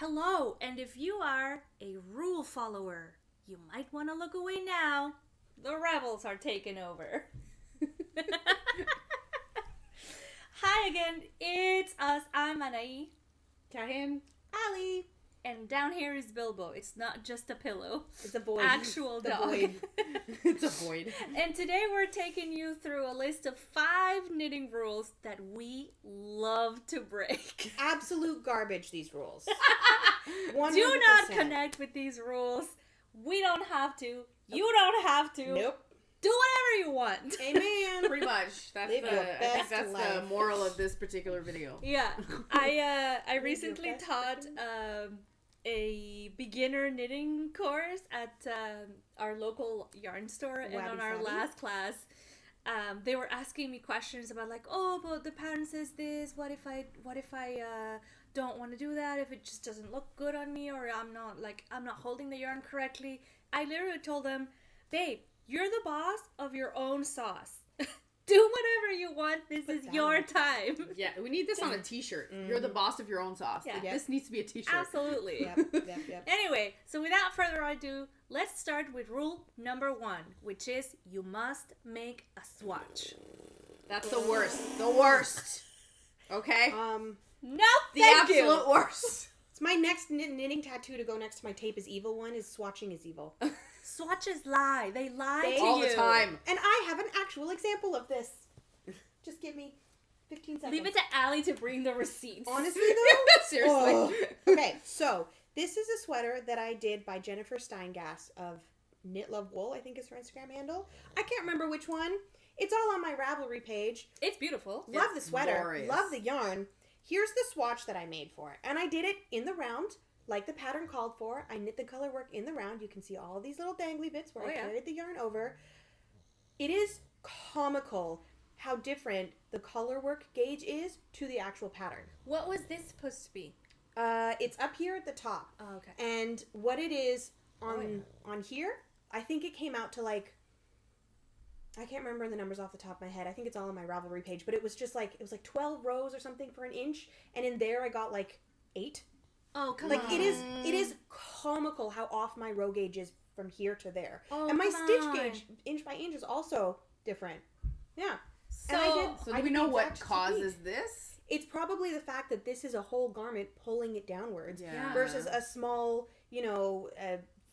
Hello, and if you are a rule follower, you might want to look away now. The rebels are taking over. Hi again, it's us. I'm Anahí. Carine. Ali. And down here is Bilbo. It's not just a pillow. It's a void. Actual it's dog. A void. It's a void. And today we're taking you through a list of 5 knitting rules that we love to break. Absolute garbage, these rules. 100%. Do not connect with these rules. We don't have to. You don't have to. Nope. Do whatever you want. Amen. Pretty much. I think that's the moral of this particular video. Yeah. I recently taught a beginner knitting course at our local yarn store, and on our last class, they were asking me questions about like, oh, but the pattern says this. What if I don't want to do that? If it just doesn't look good on me, or I'm not holding the yarn correctly? I literally told them, babe, you're the boss of your own sauce. Do whatever you want. This is your time. Yeah, we need this on a t-shirt. Mm-hmm. You're the boss of your own sauce. Yeah. Like, this needs to be a t-shirt. Absolutely. Yep. Anyway, so without further ado, let's start with rule number 1, which is you must make a swatch. That's the worst. The worst. Okay? No, the absolute worst. It's my next knitting tattoo to go next to my tape is evil one is swatching is evil. Swatches lie. They lie to you. All the time. And I have an actual example of this. Just give me 15 seconds. Leave it to Allie to bring the receipts. Honestly, though? Seriously. Oh. Okay, so this is a sweater that I did by Jennifer Steingass of Knit Love Wool, I think is her Instagram handle. I can't remember which one. It's all on my Ravelry page. It's beautiful. Love the sweater. Glorious. Love the yarn. Here's the swatch that I made for it. And I did it in the round. Like the pattern called for. I knit the color work in the round. You can see all these little dangly bits where I carried the yarn over. It is comical how different the color work gauge is to the actual pattern. What was this supposed to be? It's up here at the top. Oh, okay. And what it is on here, I think it came out to like, I can't remember the numbers off the top of my head. I think it's all on my Ravelry page, but it was just like, it was like 12 rows or something for an inch. And in there I got like 8. Oh, come on. It is comical how off my row gauge is from here to there. Oh, and my stitch gauge, inch by inch, is also different. Yeah. So do we know what causes this? It's probably the fact that this is a whole garment pulling it downwards versus a small,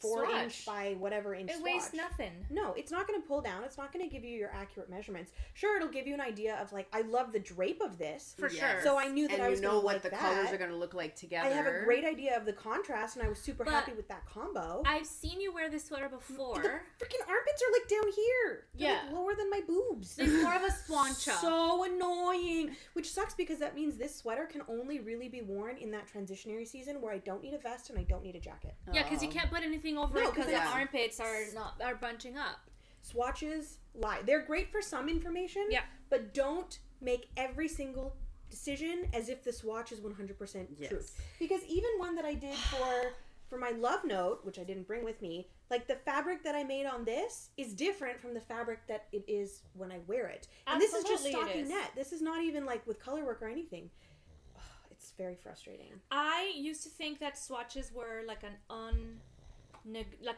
4-inch by whatever inch swatch. It weighs nothing. No, it's not going to pull down. It's not going to give you your accurate measurements. Sure, it'll give you an idea of like, I love the drape of this. For sure. So I knew that I was going to like that. And you know what the colors are going to look like together. I have a great idea of the contrast, and I was super happy with that combo. I've seen you wear this sweater before. The freaking armpits are like down here. They're like lower than my boobs. It's more of a swancha. So annoying. Which sucks because that means this sweater can only really be worn in that transitionary season where I don't need a vest and I don't need a jacket. Yeah, because you can't put anything over it because the armpits are bunching up. Swatches lie. They're great for some information, but don't make every single decision as if the swatch is 100% true. Because even one that I did for my love note, which I didn't bring with me, like the fabric that I made on this is different from the fabric that it is when I wear it. And this is just stocking net. This is not even like with color work or anything. Oh, it's very frustrating. I used to think that swatches were like a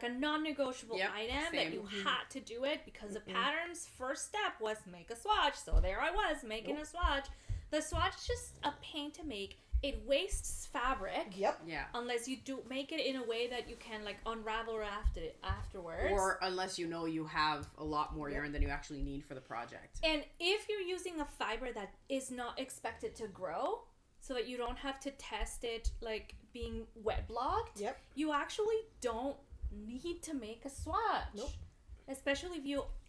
non-negotiable item that you had to do it because the pattern's first step was make a swatch. So there I was making a swatch. The swatch is just a pain to make. It wastes fabric. Yep. Yeah. Unless you do make it in a way that you can like unravel afterwards. Or unless you know you have a lot more yarn than you actually need for the project. And if you're using a fiber that is not expected to grow, so that you don't have to test it like being wet blocked, you actually don't need to make a swatch. Nope. Especially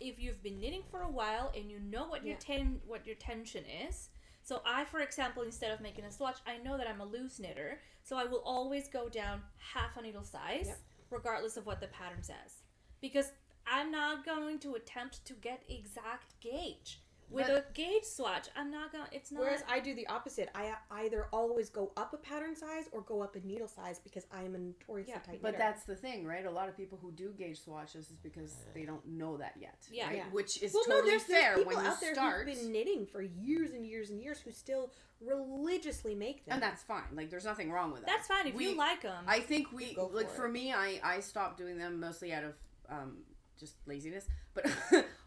if you've been knitting for a while and you know what your tension is. So I, for example, instead of making a swatch, I know that I'm a loose knitter, so I will always go down half a needle size, regardless of what the pattern says. Because I'm not going to attempt to get exact gauge. With a gauge swatch, I'm not gonna. It's not. Whereas I do the opposite. I either always go up a pattern size or go up a needle size because I am a notoriously tight knitter. But that's the thing, right? A lot of people who do gauge swatches is because they don't know that yet. Yeah. Right? Yeah. Which is totally fair when you out there start. Who've been knitting for years and years and years who still religiously make them. And that's fine. Like, there's nothing wrong with that. That's fine if you like them. I think for it. me, I stopped doing them mostly out of just laziness, but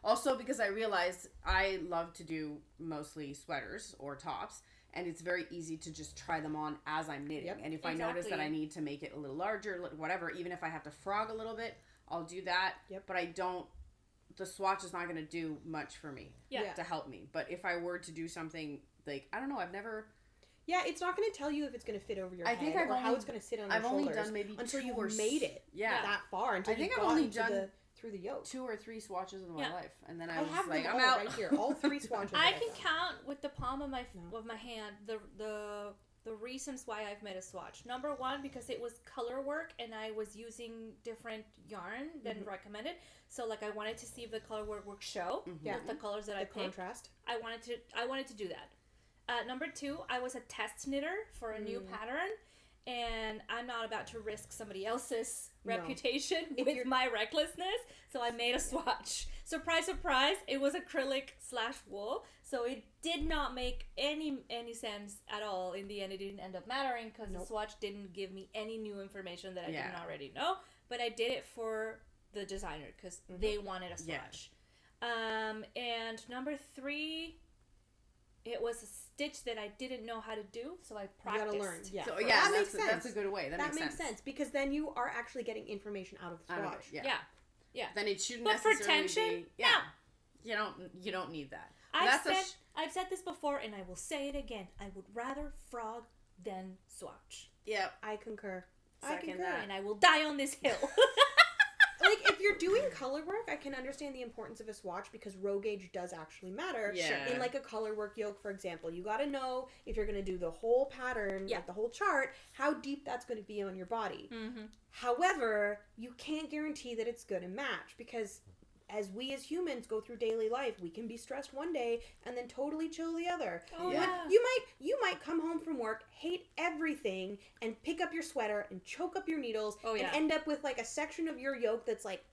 also because I realized I love to do mostly sweaters or tops, and it's very easy to just try them on as I'm knitting. Yep. And if I notice that I need to make it a little larger, whatever, even if I have to frog a little bit, I'll do that. Yep. But the swatch is not going to do much for me to help me. But if I were to do something, like, I don't know, I've never... Yeah, it's not going to tell you if it's going to fit over your head or how it's going to sit on your shoulders. I've only done maybe until you've made it that far. Until I've only done through the yoke. 2 or 3 swatches in my life, and then I was have like, them I'm all out. right here. All 3 swatches. I can count with the palm of my hand the reasons why I've made a swatch. Number 1, because it was color work and I was using different yarn than recommended. So like I wanted to see if the color work would show with the colors that I picked. Contrast. I wanted to do that. Number 2, I was a test knitter for a new pattern. And I'm not about to risk somebody else's reputation with my recklessness. So I made a swatch. Surprise, surprise. It was acrylic/wool. So it did not make any sense at all. In the end, it didn't end up mattering because the swatch didn't give me any new information that I didn't already know. But I did it for the designer because they wanted a swatch. And number 3... it was a stitch that I didn't know how to do, so I practiced. You gotta learn. Yeah. So, that makes sense. That's a good way. That makes sense because then you are actually getting information out of the swatch. Yeah. Then it shouldn't but necessarily for tension, be... Yeah. You don't need that. I've said this before, and I will say it again. I would rather frog than swatch. Yep. I concur. And I will die on this hill. Like, if you're doing color work, I can understand the importance of a swatch because row gauge does actually matter. Yeah. In, like, a color work yoke, for example, you gotta know if you're gonna do the whole pattern, like the whole chart, how deep that's gonna be on your body. However, you can't guarantee that it's gonna match because as we as humans go through daily life, we can be stressed one day and then totally chill the other. You might come home from work, hate everything, and pick up your sweater and choke up your needles and end up with like a section of your yoke that's like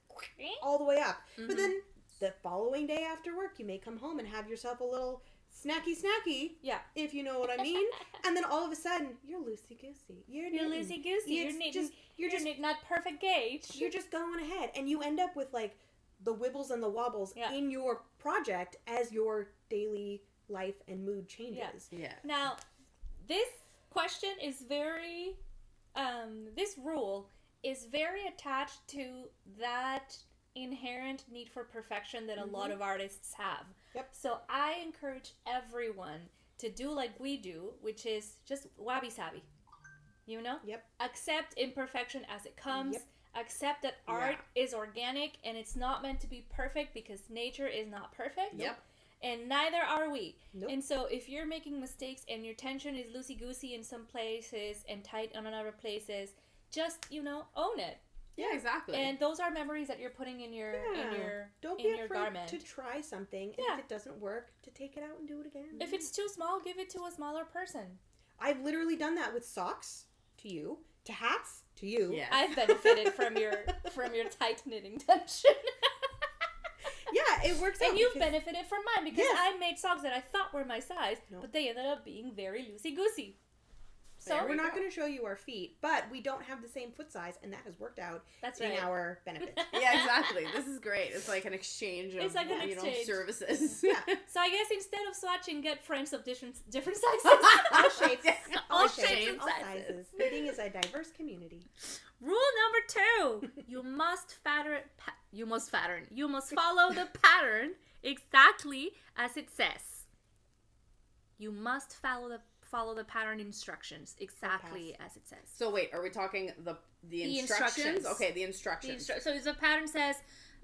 all the way up. But then the following day after work, you may come home and have yourself a little snacky, if you know what I mean. And then all of a sudden, you're loosey-goosey. You're loosey-goosey. You're just not perfect gauge. You're just going ahead. And you end up with like the wibbles and the wobbles in your project as your daily life and mood changes. Yeah. Now, this question is very, this rule is very attached to that inherent need for perfection that a lot of artists have. Yep. So I encourage everyone to do like we do, which is just wabi-sabi. You know? Yep. Accept imperfection as it comes. Yep. Accept that art is organic and it's not meant to be perfect because nature is not perfect. Yep. And neither are we. Nope. And so if you're making mistakes and your tension is loosey-goosey in some places and tight on other places, just, own it. Yeah, exactly. And those are memories that you're putting in your Don't be afraid garment. to try something, and if it doesn't work, to take it out and do it again. If it's too small, give it to a smaller person. I've literally done that with socks to you, to hats to you. Yeah. I've benefited from your tight knitting tension. Yeah, it works out. And you've benefited from mine because I made socks that I thought were my size, but they ended up being very loosey-goosey. So we're not going to show you our feet, but we don't have the same foot size, and that has worked out in our benefit. Yeah, exactly. This is great. It's like an exchange of services. Yeah. So I guess instead of swatching, get friends of different sizes. All shapes. All shapes. All sizes. Knitting is a diverse community. Rule number 2. You must follow the pattern exactly as it says. You must follow the pattern instructions exactly as it says. So wait, are we talking the instructions? Okay, the instructions. So if the pattern says,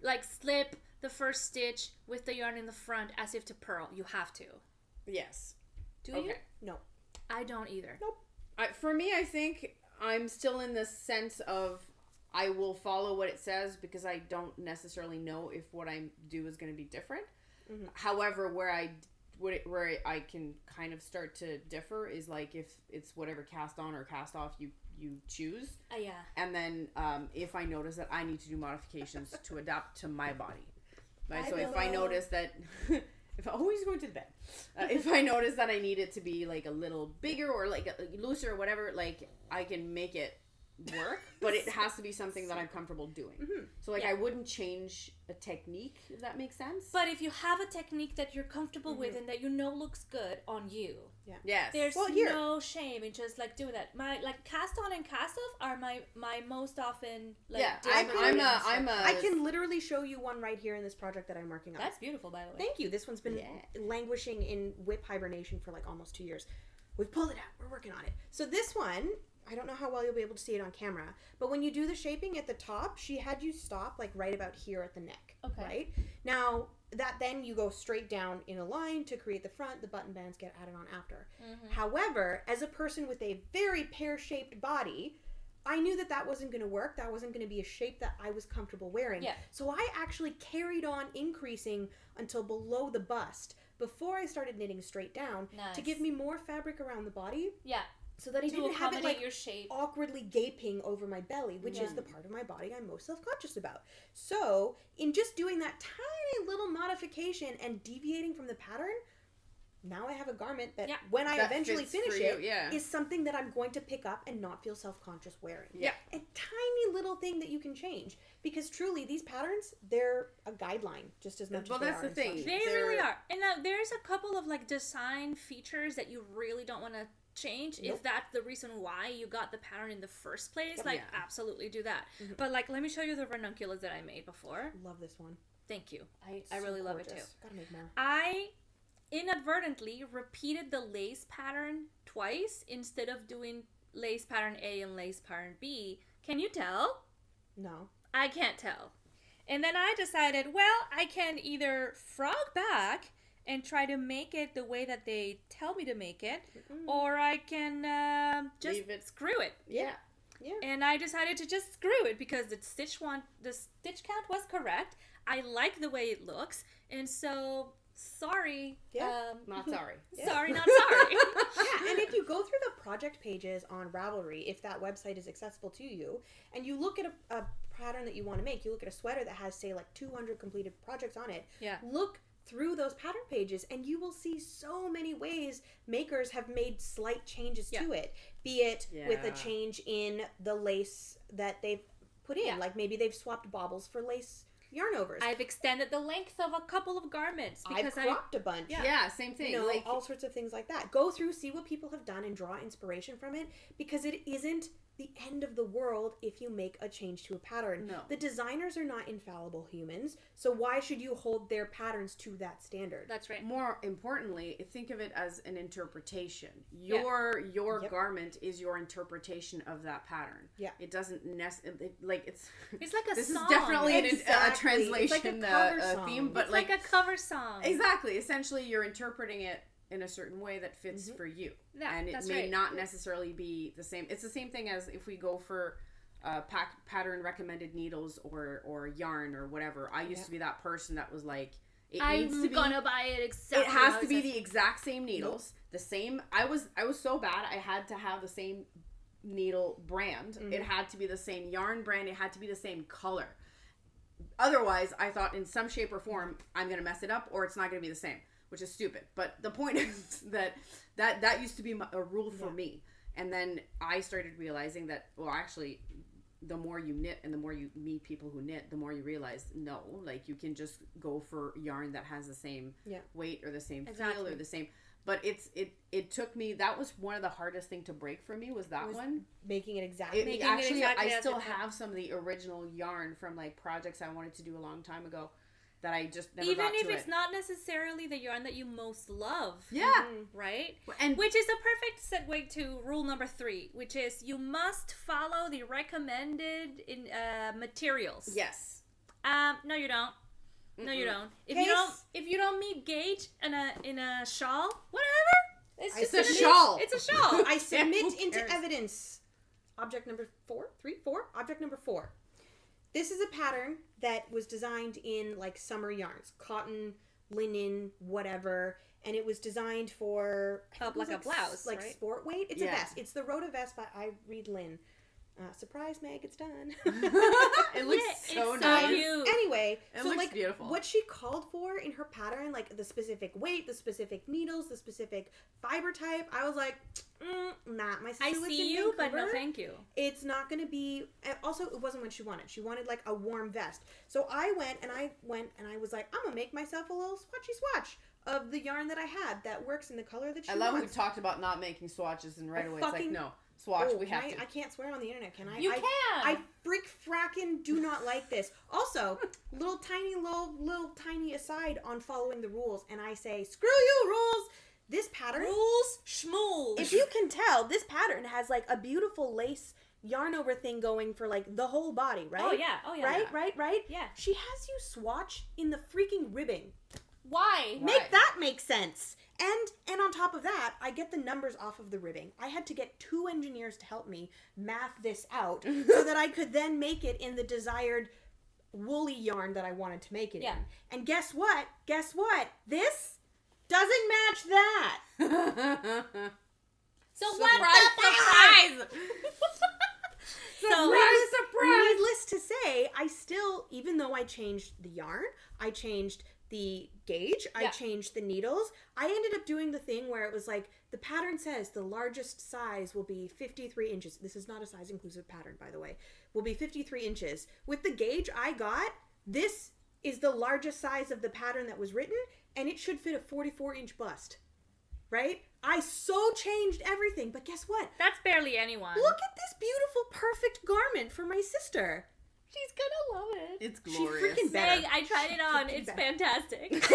like, slip the first stitch with the yarn in the front as if to purl, you have to. Yes. Do you? No. I don't either. Nope. For me, I think I'm still in the sense of I will follow what it says because I don't necessarily know if what I do is going to be different. Mm-hmm. However, where I can kind of start to differ is like if it's whatever cast on or cast off you choose. Yeah. And then if I notice that I need to do modifications to adapt to my body. Right? So if I notice that if always going to the bed, if I notice that I need it to be like a little bigger or like looser or whatever, like I can make it work, but it has to be something that I'm comfortable doing. Mm-hmm. So like I wouldn't change a technique, if that makes sense. But if you have a technique that you're comfortable with and that you know looks good on you, yes, there's no shame in just like doing that. My like cast on and cast off are my most often like. Yeah, I can literally show you one right here in this project that I'm working on. That's beautiful, by the way. Thank you. This one's been languishing in whip hibernation for like almost 2 years. We've pulled it out. We're working on it. So this one, I don't know how well you'll be able to see it on camera, but when you do the shaping at the top, she had you stop like right about here at the neck. Okay. Right? Now, that then you go straight down in a line to create the front. The button bands get added on after. Mm-hmm. However, as a person with a very pear-shaped body, I knew that wasn't going to work. That wasn't going to be a shape that I was comfortable wearing. Yeah. So I actually carried on increasing until below the bust before I started knitting straight down to give me more fabric around the body. Yeah. So that I didn't have it like your shape. Awkwardly gaping over my belly, which is the part of my body I'm most self-conscious about. So in just doing that tiny little modification and deviating from the pattern, now I have a garment that when I eventually finish it is something that I'm going to pick up and not feel self-conscious wearing. Yeah. A tiny little thing that you can change. Because truly, these patterns, they're a guideline just as much as they are. Well, that's the thing. They really are. And now there's a couple of like design features that you really don't want to change if that's the reason why you got the pattern in the first place. Absolutely do that. Mm-hmm. But like, let me show you the ranunculus that I made before. Love this one. Thank you. I really love it too. Gotta make more. I inadvertently repeated the lace pattern twice instead of doing lace pattern A and lace pattern B. Can you tell? No. I can't tell. And then I decided, well, I can either frog back and try to make it the way that they tell me to make it, or I can just screw it. Yeah. And I decided to just screw it because the stitch count was correct. I like the way it looks, and so sorry. Not sorry. Sorry, not sorry. And if you go through the project pages on Ravelry, if that website is accessible to you, and you look at a pattern that you want to make, you look at a sweater that has, say, like 200 completed projects on it, look through those pattern pages and you will see so many ways makers have made slight changes to it, be it with a change in the lace that they've put in, like maybe they've swapped baubles for lace yarn overs. I've extended the length of a couple of garments because I've cropped a bunch. Yeah, same thing. You know, like all sorts of things like that. Go through, see what people have done and draw inspiration from it, because it isn't the end of the world if you make a change to a pattern. No. The designers are not infallible humans, so why should you hold their patterns to that standard? That's right. More importantly, think of it as an interpretation. Your garment is your interpretation of that pattern. Yeah. It doesn't necessarily it's like a this song. Is definitely a translation it's like a cover theme, but it's like a cover song. Exactly. Essentially, you're interpreting it in a certain way that fits for you. Yeah, and it may not necessarily be the same. It's the same thing as if we go for pattern recommended needles or yarn or whatever. I used to be that person that was like, I'm gonna buy it exactly. It has to be the exact same needles, the same. I was so bad. I had to have the same needle brand. It had to be the same yarn brand. It had to be the same color. Otherwise, I thought in some shape or form I'm gonna mess it up, or it's not gonna be the same, which is stupid. But the point is that used to be a rule for me. And then I started realizing that, well, actually, the more you knit and the more you meet people who knit, the more you realize, no, like you can just go for yarn that has the same weight or the same feel or the same. But it took me, that was one of the hardest thing to break for me was that one. Making it exactly. I still have some of the original yarn from like projects I wanted to do a long time ago that I just never got to it. Even if it's not necessarily the yarn that you most love. Yeah. Right? And which is a perfect segue to rule number 3, which is you must follow the recommended materials. Yes. No, you don't. No, you don't. If you don't meet gauge in a shawl, whatever. It's a shawl. It's a shawl. I submit into evidence. Object number 4. Object number 4. This is a pattern that was designed in like summer yarns, cotton, linen, whatever. And it was designed for... like a blouse, like right? sport weight. It's a vest. It's the Rhoda vest by I Read Lynn. Surprise, Meg, it's done. It looks so nice. Cute. Anyway, it looks beautiful. What she called for in her pattern, like the specific weight, the specific needles, the specific fiber type, I was like, nah, my sister lives in Vancouver, but no thank you. It's not going to be... Also, it wasn't what she wanted. She wanted like a warm vest. So I went and I was like, I'm going to make myself a little swatchy swatch of the yarn that I had that works in the color that she wants. I love we've talked about not making swatches and right away it's like, no. Swatch, we have to. I can't swear on the internet, can I? You can. I freak frackin' do not like this. Also, little tiny aside on following the rules, and I say, screw you, rules! This pattern... Rules, schmooze. If you can tell, this pattern has, like, a beautiful lace yarn over thing going for, like, the whole body, right? Oh, yeah. Right? Yeah. She has you swatch in the freaking ribbing. Why? Make that make sense. And on top of that, I get the numbers off of the ribbing. I had to get 2 engineers to help me math this out so that I could then make it in the desired woolly yarn that I wanted to make it in. And guess what? This doesn't match that. So what the surprise? Surprise! Needless to say, I still, even though I changed the yarn, I changed the gauge, I changed the needles, I ended up doing the thing where it was like, the pattern says the largest size will be 53 inches. This is not a size inclusive pattern, by the way. Will be 53 inches. With the gauge I got, this is the largest size of the pattern that was written, and it should fit a 44-inch bust. Right? I so changed everything, but guess what? That's barely anyone. Look at this beautiful, perfect garment for my sister. She's gonna love it. It's glorious. She's freaking better. Meg, I tried it on. It's fantastic.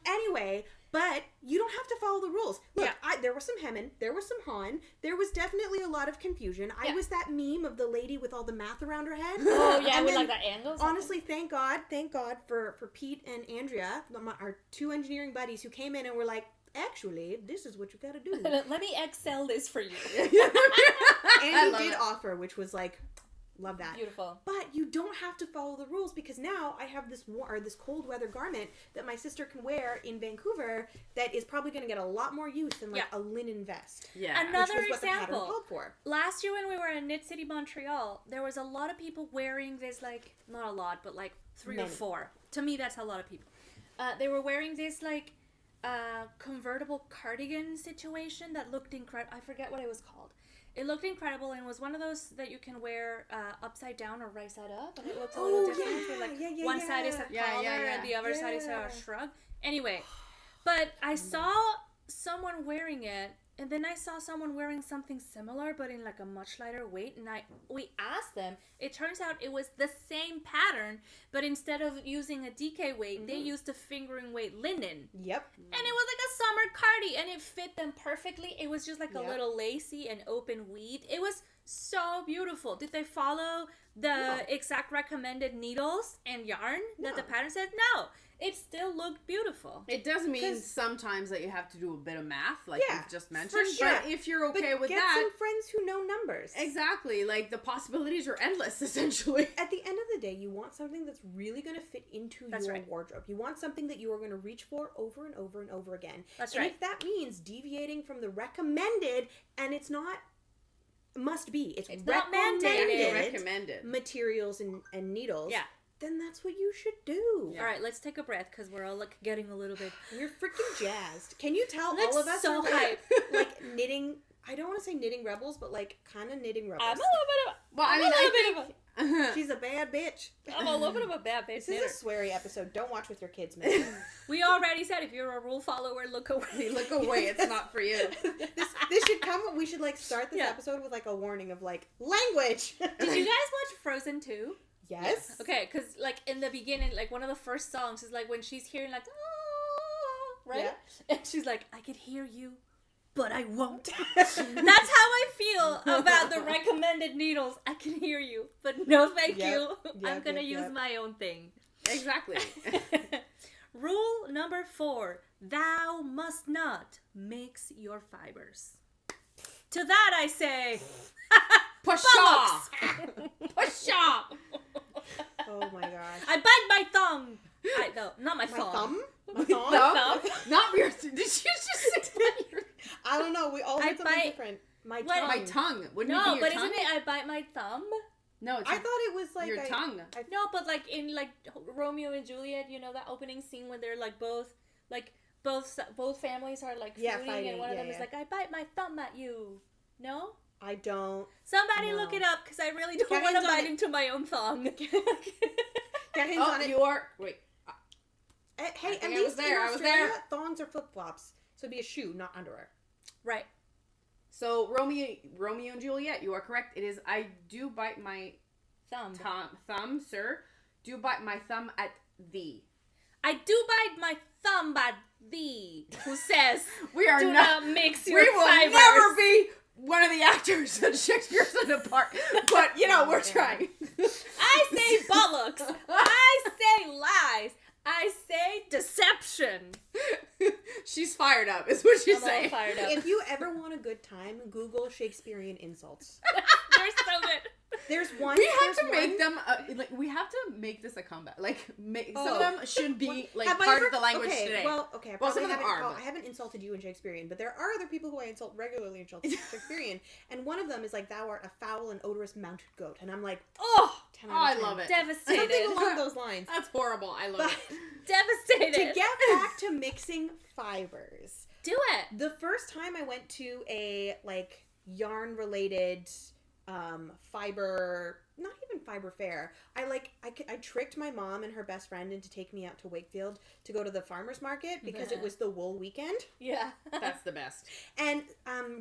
Anyway, but you don't have to follow the rules. Look, there was some hemming. There was some hawing. There was definitely a lot of confusion. I was that meme of the lady with all the math around her head. Oh, yeah, with like that angle. Honestly, thank God for Pete and Andrea, our 2 engineering buddies who came in and were like, actually, this is what you gotta do. Let me Excel this for you. And he did offer, which was like, love that. Beautiful. But you don't have to follow the rules because now I have this this cold weather garment that my sister can wear in Vancouver that is probably going to get a lot more use than like a linen vest. Yeah. Another which was what the pattern example. called for. Last year when we were in Knit City, Montreal, there was a lot of people wearing this, like, not a lot, but like 3 or 4. To me, that's a lot of people. They were wearing this like convertible cardigan situation that looked incredible. I forget what it was called. It looked incredible and was one of those that you can wear upside down or right side up, and it looks a little different. So one side is a collar and the other side is a shrug. Anyway, but I saw someone wearing it, and then I saw someone wearing something similar, but in like a much lighter weight, and we asked them. It turns out it was the same pattern, but instead of using a DK weight, they used a fingering weight linen. Yep. And it was like a summer cardi, and it fit them perfectly. It was just like a little lacy and open weave. It was so beautiful. Did they follow the exact recommended needles and yarn that the pattern said? No. It still looked beautiful. It does mean sometimes that you have to do a bit of math, like you've just mentioned. For sure. But if you're okay with get that... some friends who know numbers. Exactly. Like, the possibilities are endless, essentially. At the end of the day, you want something that's really going to fit into your wardrobe. You want something that you are going to reach for over and over and over again. That's and if that means deviating from the recommended, and it's not... must be. It's not mandated. Recommended materials and needles. Yeah. Then that's what you should do. Yeah. All right, let's take a breath because we're all like getting a little bit. We're freaking jazzed. Can you tell That's all of us so are hype. like knitting? I don't want to say knitting rebels, but like kind of knitting rebels. I'm a little bit of. She's a bad bitch. I'm a little bit of a bad bitch. This is a sweary episode. Don't watch with your kids, man. We already said if you're a rule follower, look away. Look away. It's not for you. This should come. We should like start this episode with like a warning of like language. Did you guys watch Frozen 2? Yes. Okay, because like in the beginning, like one of the first songs is like when she's hearing like, oh, right? Yeah. And she's like, I could hear you, but I won't. That's how I feel about the recommended needles. I can hear you, but no thank you. I'm going to use my own thing. Exactly. Rule number 4, thou must not mix your fibers. To that I say... Pshaw! Pshaw! Oh my gosh. I bite my tongue. No, not my thumb. My thumb? Thumb? Not your... Did you just say your... I don't know. We all did something different. My tongue. My tongue. Wouldn't no, it be your but tongue? isn't it I bite my thumb? No, I thought it was like your tongue. No, but like in like Romeo and Juliet, you know that opening scene when they're like both families are like feuding, fighting, and one of them is like, I bite my thumb at you. No? I don't. Somebody look it up, because I really don't want to bite into my own thumb. You are... Wait. Hey, at least in Australia, thongs are flip-flops. So it'd be a shoe, not underwear. Right. So, Romeo and Juliet, you are correct. It is, I do bite my thumb, sir. Do bite my thumb at thee. I do bite my thumb at thee. Who says, we are do not mix your fibers. We will never be one of the actors in Shakespeare's in the Park. But, we're trying. I say bollocks. I say lies. I say deception. She's fired up, is what she's saying. Fired up. If you ever want a good time, Google Shakespearean insults. They're so good. There's one. We have to make them. We have to make this a comeback. Some of them should be part of the language today. Some of them are. I haven't insulted you in Shakespearean, but there are other people who I insult regularly in Shakespearean, and one of them is like, "Thou art a foul and odorous mounted goat," and I'm like, I love it. Devastated. Something along those lines. That's horrible. I love it. Devastated. To get back to mixing fibers, do it. The first time I went to a yarn related fiber, not even fiber fair, I tricked my mom and her best friend into taking me out to Wakefield to go to the farmers market because it was the wool weekend. Yeah. That's the best. And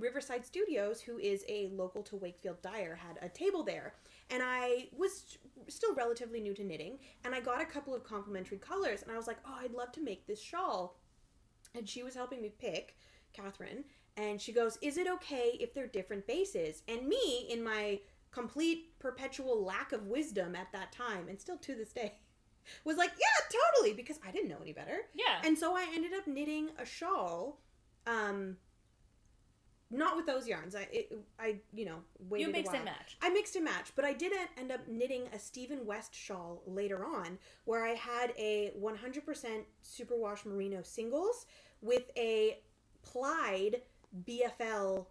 Riverside Studios, who is a local to Wakefield dyer, had a table there. And I was still relatively new to knitting, and I got a couple of complimentary colors, and I was like, I'd love to make this shawl. And she was helping me pick, Catherine, and she goes, is it okay if they're different bases? And me, in my complete perpetual lack of wisdom at that time, and still to this day, was like, yeah, totally, because I didn't know any better. Yeah. And so I ended up knitting a shawl, not with those yarns. I waited You mixed a while. and matched. I mixed and matched, but I did end up knitting a Stephen West shawl later on, where I had a 100% superwash merino singles with a plied BFL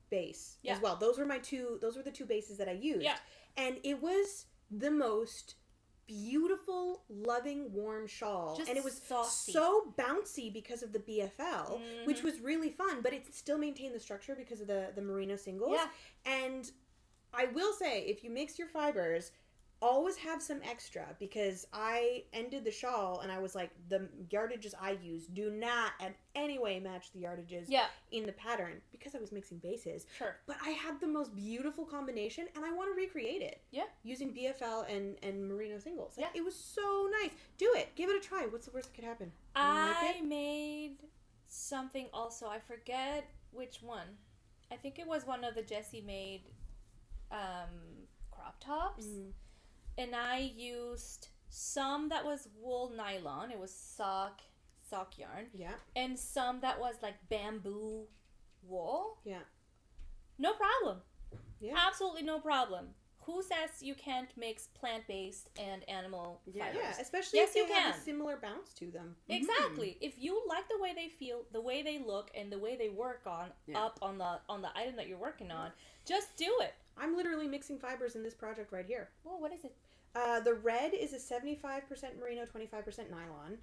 base as well. Those were the two bases that I used. Yeah. And it was the most beautiful, loving, warm shawl. And it was saucy. So bouncy because of the BFL, which was really fun, but it still maintained the structure because of the merino singles. Yeah. And I will say, if you mix your fibers, always have some extra, because I ended the shawl and I was like, the yardages I use do not in any way match the yardages in the pattern, because I was mixing bases. Sure. But I had the most beautiful combination, and I want to recreate it. Yeah. Using BFL and merino singles. It was so nice. Do it. Give it a try. What's the worst that could happen? I made something also. I forget which one. I think it was one of the Jessie made crop tops. Mm. And I used some that was wool nylon. It was sock yarn. Yeah. And some that was like bamboo wool. Yeah. No problem. Yeah. Absolutely no problem. Who says you can't mix plant-based and animal fibers? Yeah, especially if they have a similar bounce to them. Exactly. Mm-hmm. If you like the way they feel, the way they look, and the way they work up on the item that you're working on, just do it. I'm literally mixing fibers in this project right here. Well, what is it? The red is a 75% merino, 25% nylon.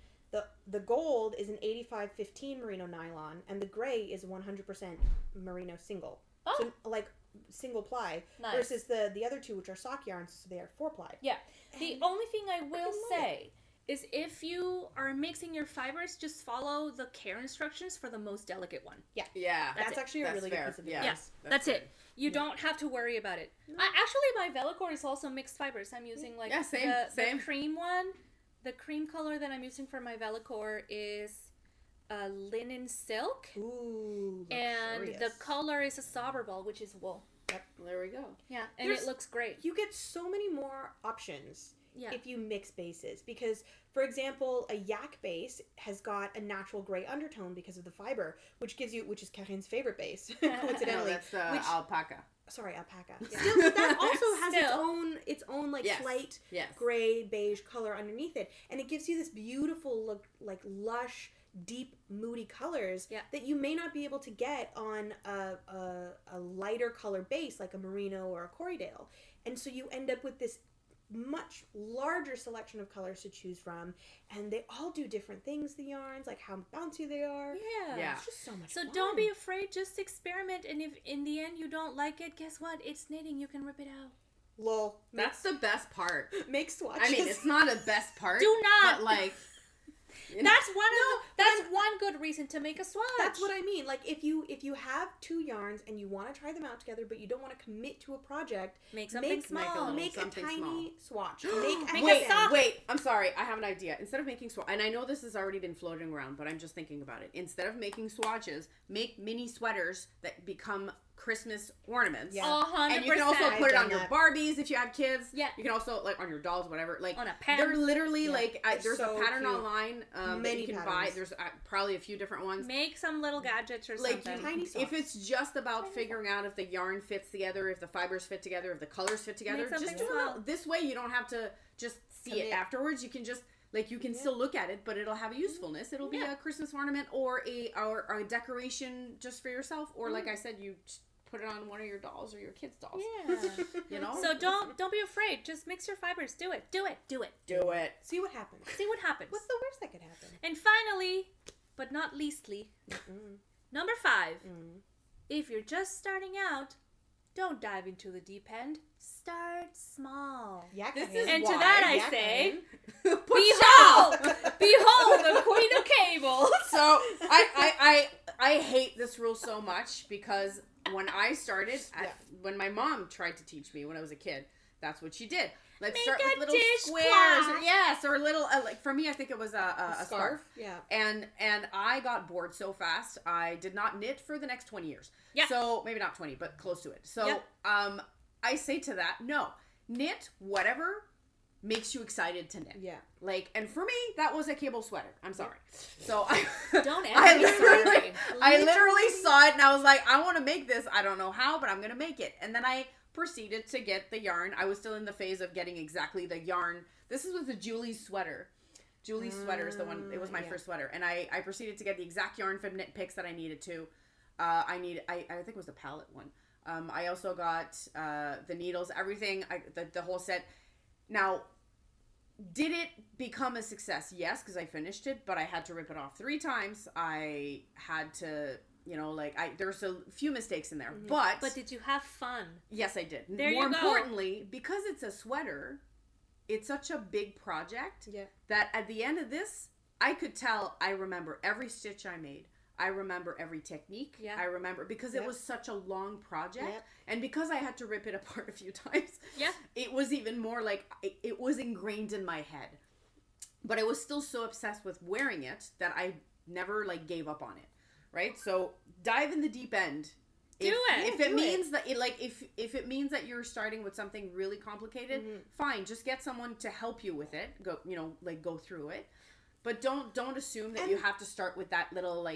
The gold is an 85-15 merino nylon, and the gray is 100% merino single. Oh. So, like, single ply. Nice. Versus the other two, which are sock yarns, so they are 4-ply. Yeah. The only thing I will say is if you are mixing your fibers, just follow the care instructions for the most delicate one. Yeah. Yeah. That's actually a really good piece of advice. Yeah. That's it. You don't have to worry about it. No. Actually, my Velacor is also mixed fibers. I'm using the cream one. The cream color that I'm using for my Velacor is linen silk. Ooh, and the color is a Sauberball, which is wool. Yep. There we go. Yeah, and it looks great. You get so many more options if you mix bases. Because, for example, a yak base has got a natural gray undertone because of the fiber, which is Carine's favorite base, coincidentally. No, that's alpaca. Sorry, alpaca. Yeah. Still, but that also has its own like slight gray beige color underneath it, and it gives you this beautiful look, like lush, deep, moody colors that you may not be able to get on a lighter color base like a merino or a Corriedale. And so you end up with this much larger selection of colors to choose from, and they all do different things, the yarns, like how bouncy they are. It's just so much fun. So don't be afraid, just experiment, and if in the end you don't like it, guess what? It's knitting, you can rip it out. Lol. That's the best part. Make swatches. I mean, it's not a best part. Do not. But like, that's one good reason to make a swatch. That's what I mean. Like if you have two yarns and you want to try them out together, but you don't want to commit to a project, make something small. Make a tiny swatch. Wait. I'm sorry. I have an idea. Instead of making swatches, and I know this has already been floating around, but I'm just thinking about it. Instead of making swatches, make mini sweaters that become Christmas ornaments. 100%. And you can also put it on your Barbies if you have kids. Yeah. You can also, like, on your dolls, whatever. Like, on a pen. They're literally, there's so a pattern cute. online that you can buy. There's probably a few different ones. Make some little gadgets or something. Tiny socks. If it's just about figuring out if the yarn fits together, if the fibers fit together, if the colors fit together, just do it. This way you don't have to just see it afterwards. You can just... Like, you can still look at it, but it'll have a usefulness. It'll be a Christmas ornament or a decoration just for yourself. Or, like I said, you put it on one of your dolls or your kids' dolls. Yeah. You know? So don't be afraid. Just mix your fibers. Do it. Do it. Do it. Do it. See what happens. See what happens. What's the worst that could happen? And finally, but not leastly, number 5. If you're just starting out, don't dive into the deep end. Start small. Yeah, and to that I say, behold, the queen of cable. So I hate this rule so much because when I started, when my mom tried to teach me when I was a kid, that's what she did. Let's start with little squares, or little like for me, I think it was a scarf. Yeah. And I got bored so fast, I did not knit for the next 20 years. Yeah. So maybe not 20, but close to it. So I say to that, no, knit whatever makes you excited to knit. Yeah. Like, and for me, that was a cable sweater. I'm sorry. So I literally saw it and I was like, I want to make this. I don't know how, but I'm going to make it. And then I proceeded to get the yarn. I was still in the phase of getting exactly the yarn. This is with the Julie's sweater. Julie's sweater is the one. It was my first sweater. And I proceeded to get the exact yarn from Knit Picks that I needed to. I think it was the palette one. I also got the needles, everything, the whole set. Now, did it become a success? Yes, because I finished it, but I had to rip it off 3 times. I had to, there's a few mistakes in there, but did you have fun? Yes, I did. More importantly, because it's a sweater, it's such a big project that at the end of this, I could tell I remember every stitch I made. I remember every technique. Yeah. I remember because it was such a long project, and because I had to rip it apart a few times. Yeah. It was even more like it was ingrained in my head, but I was still so obsessed with wearing it that I never gave up on it. Right. So dive in the deep end. If it means that you're starting with something really complicated, fine. Just get someone to help you with it. Go through it, but don't assume that you have to start with that little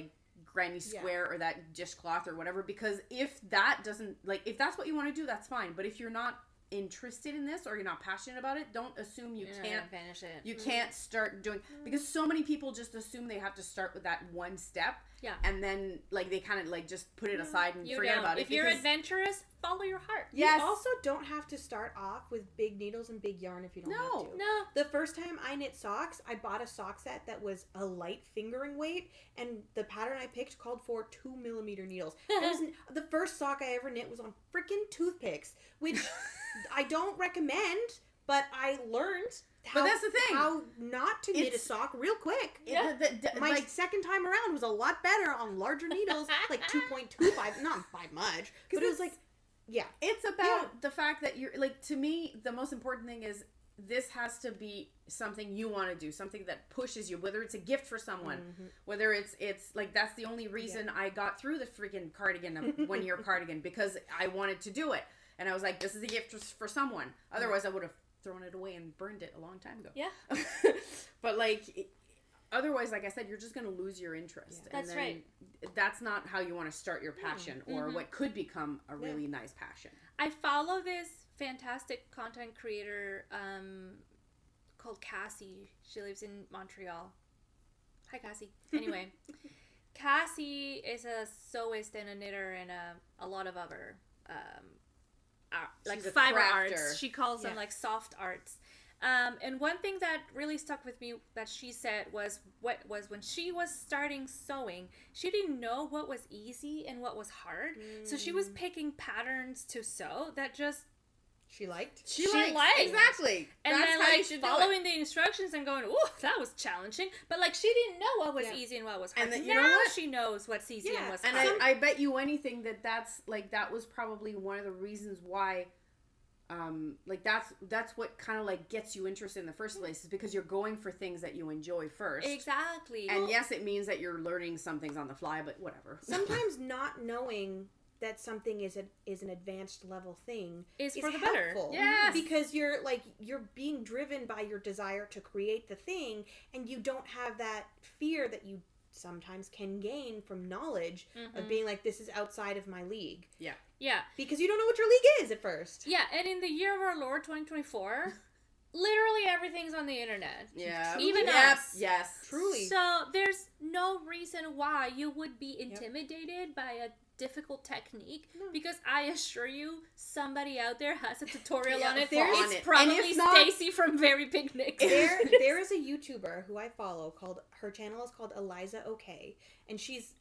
granny square or that dishcloth or whatever, because if that doesn't if that's what you want to do, that's fine. But if you're not interested in this or you're not passionate about it, don't assume you can't finish it. You can't start doing, because so many people just assume they have to start with that one step. Yeah. And then they kind of just put it aside and forget about it. If you're adventurous, follow your heart. Yes. You also don't have to start off with big needles and big yarn if you don't have to. No. The first time I knit socks, I bought a sock set that was a light fingering weight, and the pattern I picked called for 2mm needles. The first sock I ever knit was on freaking toothpicks, which I don't recommend, but I learned but that's the thing. How not to knit a sock real quick. Yeah. My second time around was a lot better on larger needles, 2.25, not by much, but it was it's about the fact that you're to me, the most important thing is this has to be something you want to do, something that pushes you, whether it's a gift for someone, whether it's that's the only reason I got through the freaking cardigan, a 1-year cardigan, because I wanted to do it. And I was like, this is a gift for someone. Otherwise I would have thrown it away and burned it a long time ago. Yeah. But like, otherwise, like I said, you're just going to lose your interest. Yeah. That's right. That's not how you want to start your passion or what could become a really nice passion. I follow this fantastic content creator called Cassie. She lives in Montreal. Hi, Cassie. Anyway, Cassie is a sewist and a knitter and a lot of other like fiber arts. She calls them like soft arts. And one thing that really stuck with me that she said was when she was starting sewing, she didn't know what was easy and what was hard. So she was picking patterns to sew that just she liked. Exactly. And that's then how like you should following the instructions and going, "Oh, that was challenging." But like she didn't know what was easy and what was hard. And then, you know what? She knows what's easy and what's hard. And I bet you anything that's like that was probably one of the reasons why like that's what kind of like gets you interested in the first place, is because you're going for things that you enjoy first. Exactly. And yes, it means that you're learning some things on the fly, but whatever. Sometimes not knowing that something is an advanced level thing is for the helpful. Better. Yes. Because you're being driven by your desire to create the thing, and you don't have that fear that you sometimes can gain from knowledge of being like, this is outside of my league. Yeah. Yeah. Because you don't know what your league is at first. Yeah, and in the year of our Lord 2024, literally everything's on the internet. Yeah. Even us. Yes. Truly. So there's no reason why you would be intimidated by a difficult technique, because I assure you somebody out there has a tutorial on it. It's probably Stacy from Very Picnic. There is a YouTuber who I follow her channel is called Eliza OK, and she's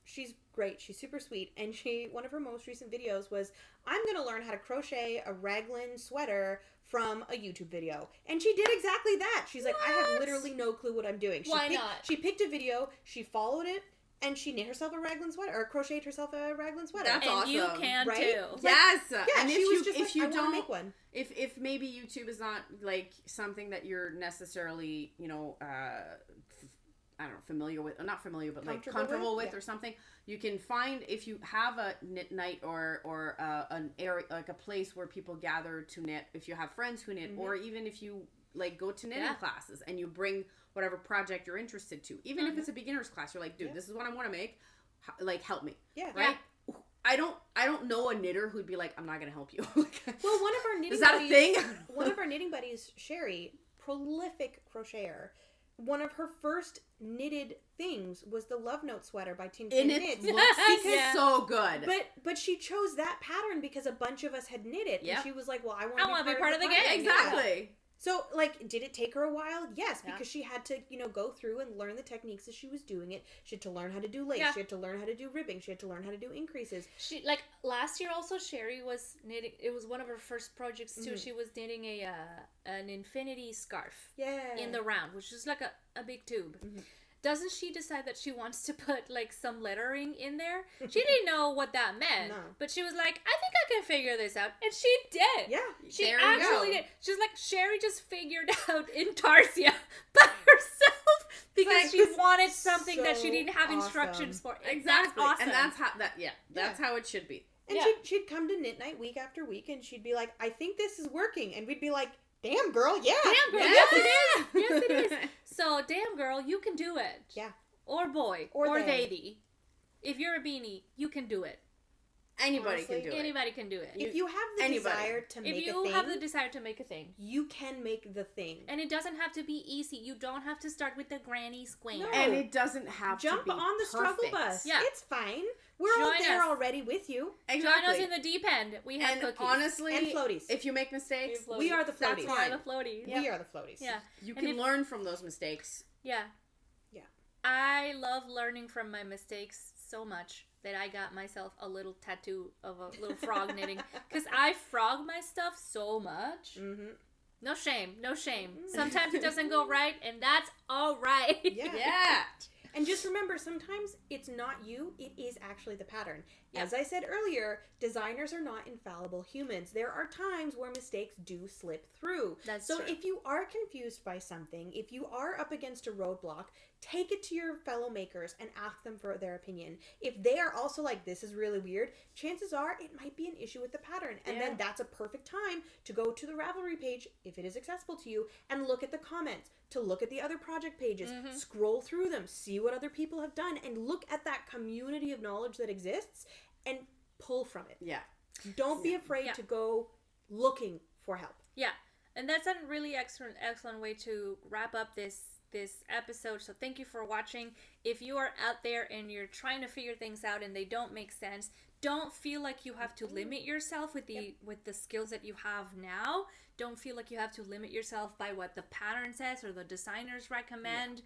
great. She's super sweet, and one of her most recent videos was, I'm going to learn how to crochet a raglan sweater from a YouTube video. And she did exactly that. She's like, I have literally no clue what I'm doing. Why not? She picked a video, she followed it, and she knit herself a raglan sweater, or crocheted herself a raglan sweater. That's awesome. And you can too. Yes. Yeah, and she was just like, I want to make one. If maybe YouTube is not like something that you're necessarily, you know, I don't know, familiar with, or not familiar, but like comfortable with or something, you can find, if you have a knit night or an area, like a place where people gather to knit, if you have friends who knit, or even if you like go to knitting classes and you bring whatever project you're interested to, even if it's a beginner's class, you're like, dude, this is what I want to make, like, help me. Yeah. Right? Yeah. I don't know a knitter who'd be like, I'm not gonna help you. Well, one of our knitting is that buddies, a thing? One of our knitting buddies, Sherry, prolific crocheter, one of her first knitted things was the Love Note sweater by Tin Tin Knits. It looks so good. But she chose that pattern because a bunch of us had knit it, and she was like, "Well, I want to be part of the game." Exactly. Yeah. So, like, did it take her a while? Yes, because she had to, you know, go through and learn the techniques as she was doing it. She had to learn how to do lace. She had to learn how to do ribbing. She had to learn how to do increases. She, like, last year also, Sherry was knitting, it was one of her first projects too. She was knitting an infinity scarf. Yeah. In the round, which is like a big tube. Doesn't she decide that she wants to put, like, some lettering in there? She didn't know what that meant. No. But she was like, I think I can figure this out. And she did. Yeah. She actually did. She's like, Sherry just figured out Intarsia by herself because she wanted something that she didn't have instructions for. Exactly. That's awesome. And that's how that's how it should be. And she'd come to knit night week after week, and she'd be like, I think this is working. And we'd be like, damn, girl, yeah. Damn, girl, yes it is. Yes, it is. So, damn, girl, you can do it. Yeah. Or boy. Or they. If you're a beanie, you can do it. Anybody can do it. Anybody can do it. If you have the desire to make a thing. If you have the desire to make a thing. You can make the thing. And it doesn't have to be easy. You don't have to start with the granny square. No. And it doesn't have to be Jump on the struggle bus. Yeah. It's fine. We're all there already with you. Exactly. Join us in the deep end. We have cookies. Honestly, and floaties. If you make mistakes, we are the floaties. That's fine. We are the floaties. We are the floaties. Yeah. You can learn from those mistakes. Yeah. Yeah. I love learning from my mistakes so much that I got myself a little tattoo of a little frog knitting. Because I frog my stuff so much. Mm-hmm. No shame. No shame. Sometimes it doesn't go right, and that's all right. Yeah. And just remember, sometimes it's not you, it is actually the pattern. Yep. As I said earlier, designers are not infallible humans. There are times where mistakes do slip through. That's so true. If you are confused by something, if you are up against a roadblock, take it to your fellow makers and ask them for their opinion. If they are also like, this is really weird, chances are it might be an issue with the pattern. And then that's a perfect time to go to the Ravelry page, if it is accessible to you, and look at the comments, to look at the other project pages, scroll through them, see what other people have done, and look at that community of knowledge that exists and pull from it. Yeah. Don't be afraid to go looking for help. Yeah. And that's a really excellent way to wrap up this episode. So thank you for watching. If you are out there and you're trying to figure things out and they don't make sense, don't feel like you have to limit yourself with the skills that you have now. Don't feel like you have to limit yourself by what the pattern says or the designers recommend.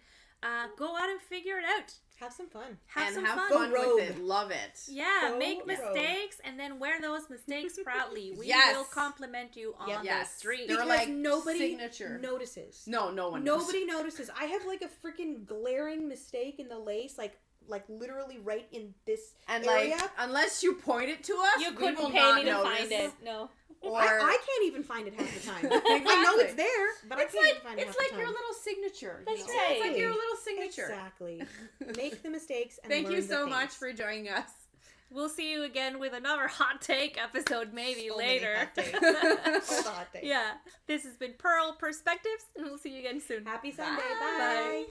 Go out and figure it out. Have some fun. Have fun with it. Love it. Yeah, make mistakes and then wear those mistakes proudly. We will compliment you on the street. Because like nobody notices. No one Nobody notices. I have like a freaking glaring mistake in the lace, like literally right in this area. Like, unless you point it to us, you couldn't pay me to find it. No. Or I can't even find it half the time. Exactly. I know it's there, but I can't even find it half the time. It's like your little signature. That's right. It's like your little signature. Exactly. Make the mistakes and Thank learn you so the much things. for joining us. We'll see you again with another hot take episode maybe later. All the hot takes. Yeah. This has been Purl Perspectives, and we'll see you again soon. Happy Sunday. Bye. Bye.